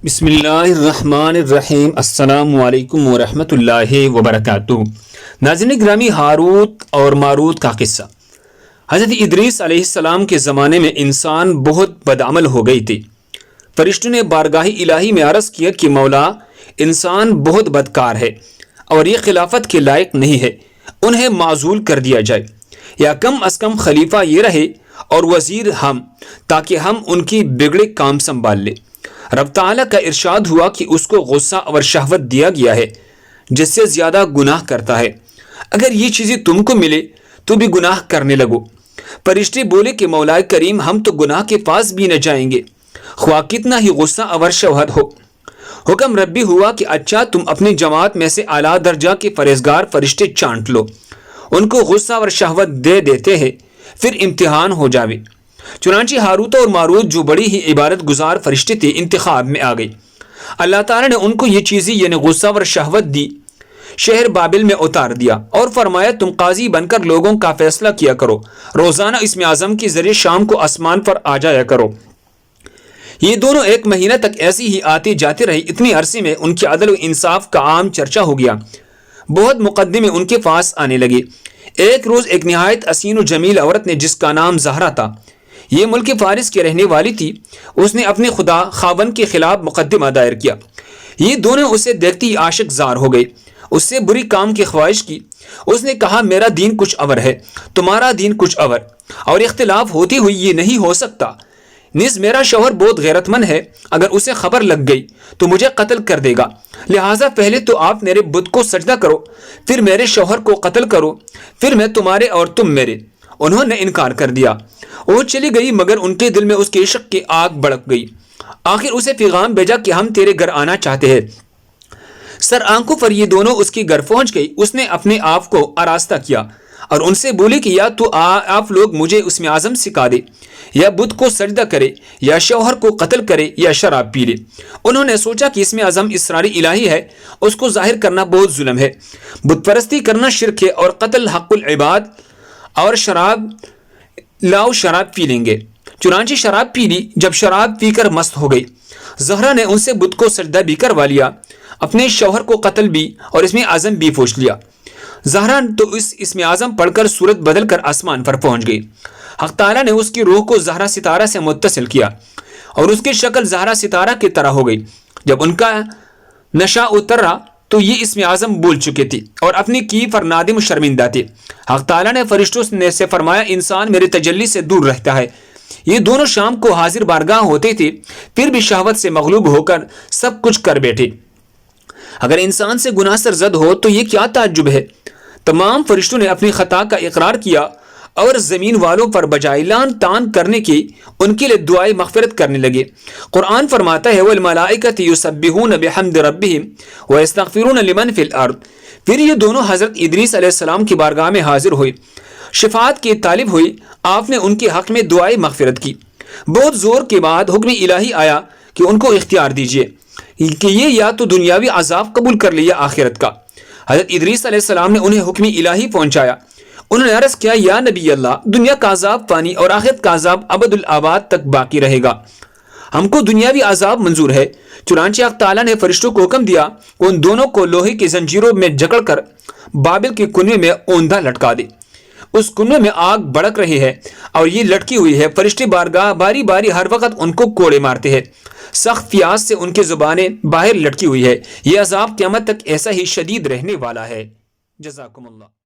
بسم اللہ الرحمن الرحیم۔ السلام علیکم ورحمۃ اللہ وبرکاتہ۔ ناظرین گرامی، ہاروت اور ماروت کا قصہ۔ حضرت ادریس علیہ السلام کے زمانے میں انسان بہت بدعمل ہو گئی تھی۔ فرشتوں نے بارگاہ الہی میں عرض کیا کہ مولا، انسان بہت بدکار ہے اور یہ خلافت کے لائق نہیں ہے، انہیں معزول کر دیا جائے، یا کم از کم خلیفہ یہ رہے اور وزیر ہم، تاکہ ہم ان کی بگڑے کام سنبھال لیں۔ رب تعالیٰ کا ارشاد ہوا کہ اس کو غصہ اور شہوت دیا گیا ہے جس سے زیادہ گناہ کرتا ہے، اگر یہ چیزیں تم کو ملے تو بھی گناہ کرنے لگو۔ فرشتے بولے کہ مولا کریم، ہم تو گناہ کے پاس بھی نہ جائیں گے خواہ کتنا ہی غصہ اور شہوت ہو۔ حکم ربی ہوا کہ اچھا، تم اپنی جماعت میں سے اعلیٰ درجہ کے پرہیزگار فرشتے چانٹ لو، ان کو غصہ اور شہوت دے دیتے ہیں، پھر امتحان ہو جاوے۔ چنانچہ ہاروت اور ماروت جو بڑی ہی عبادت گزار فرشتے تھے انتخاب میں آ گئی۔ اللہ تعالیٰ نے ان کو یہ چیزیں یعنی غصہ اور شہوت دی، شہر بابل میں اتار دیا اور فرمایا تم قاضی بن کر لوگوں کا فیصلہ کیا کرو، روزانہ اسم اعظم کے ذریعے شام کو آسمان پر آ جایا کرو۔ یہ دونوں ایک مہینہ تک ایسی ہی آتے جاتے رہے۔ اتنی عرصے میں ان کے عدل و انصاف کا عام چرچا ہو گیا، بہت مقدمے ان کے پاس آنے لگے۔ ایک روز ایک نہایت حسین و جمیل عورت نے، جس کا نام زہرا تھا، یہ ملک فارس کے رہنے والی تھی، اس نے اپنے خدا خاون کے خلاف مقدمہ دائر کیا۔ یہ دونوں اسے دیکھتے ہی عاشق زار ہو گئے، اس سے بری کام کی خواہش کی۔ اس نے کہا میرا دین کچھ اور ہے، تمہارا دین کچھ اور اختلاف ہوتے ہوئے یہ نہیں ہو سکتا۔ نیز میرا شوہر بہت غیرت مند ہے، اگر اسے خبر لگ گئی تو مجھے قتل کر دے گا، لہٰذا پہلے تو آپ میرے بت کو سجدہ کرو، پھر میرے شوہر کو قتل کرو، پھر میں تمہارے اور تم میرے۔ انہوں نے انکار کر دیا۔ وہ چلی گئی، مگر ان کے دل میں اس کے عشق کی آگ بھڑک گئی۔ آخر اسے پیغام بھیجا کہ ہم تیرے گھر آنا چاہتے ہیں۔ سر آنکھوں پر یہ دونوں اس کے گھر پہنچ گئی۔ اس نے اپنے آپ کو آراستہ کیا اور ان سے بولی کہ یا تو آپ لوگ مجھے اسم اعظم سکھا دے، یا بت کو سجدہ کرے، یا شوہر کو قتل کرے، یا شراب پی لے۔ انہوں نے سوچا کہ اسم اعظم اسرار الہی ہے، اس کو ظاہر کرنا بہت ظلم ہے، بت پرستی کرنا شرک ہے، اور قتل حق العباد، اور شراب لاؤ شراب پی لیں گے۔ چنانچہ شراب پی لی۔ جب شراب پی کر مست ہو گئی، زہرا نے ان سے بت کو سجدہ بھی کروا لیا، اپنے شوہر کو قتل بھی اور اسم اعظم بھی پوچھ لیا۔ زہرا تو اس اسم اعظم پڑھ کر صورت بدل کر آسمان پر پہنچ گئی۔ حق تعالیٰ نے اس کی روح کو زہرا ستارہ سے متصل کیا اور اس کی شکل زہرا ستارہ کی طرح ہو گئی۔ جب ان کا نشہ اترا تو یہ اسم اعظم بول چکے تھے اور اپنی کی پر نادم و شرمندہ تھے۔ حق تعالیٰ نے فرشتوں سے فرمایا انسان میرے تجلی سے دور رہتا ہے۔ یہ دونوں شام کو حاضر بارگاہ ہوتے تھے، پھر بھی شہوت سے مغلوب ہو کر سب کچھ کر بیٹھے۔ اگر انسان سے گناہ سرزد ہو تو یہ کیا تعجب ہے۔ تمام فرشتوں نے اپنی خطا کا اقرار کیا اور زمین والوں پر بجائے لان تان کرنے کی ان کے لیے دعائے مغفرت کرنے لگے۔ قرآن فرماتا ہے والملائکۃ یسبحون بحمد ربہم ویستغفرون لمن فی الارض۔ پھر یہ دونوں حضرت ادریس علیہ السلام کی بارگاہ میں حاضر ہوئے، شفاعت کی طالب ہوئی۔ آپ نے ان کے حق میں دعائے مغفرت کی۔ بہت زور کے بعد حکم الہی آیا کہ ان کو اختیار دیجیے کہ یہ یا تو دنیاوی عذاب قبول کر لے یا آخرت کا۔ حضرت ادریس علیہ السلام نے انہیں حکم الہی پہنچایا۔ انہوں نے عرض کیا یا نبی اللہ، دنیا کا عذاب فانی اور آخرت کا عذاب ابد الآباد تک باقی رہے گا، ہم کو دنیاوی عذاب منظور ہے۔ چنانچہ حق تعالیٰ نے فرشتوں کو حکم دیا کہ ان دونوں کو لوہے کی زنجیروں میں جکڑ کر بابل کے کنویں میں اوندھا لٹکا دے۔ اس کنویں میں آگ بڑک رہی ہے اور یہ لٹکی ہوئی ہے۔ فرشتے بارگاہ باری باری ہر وقت ان کو کوڑے مارتے ہیں، سخت پیاس سے ان کی زبانیں باہر لٹکی ہوئی ہے۔ یہ عذاب قیامت تک ایسا ہی شدید رہنے والا ہے۔ جزاکم اللہ۔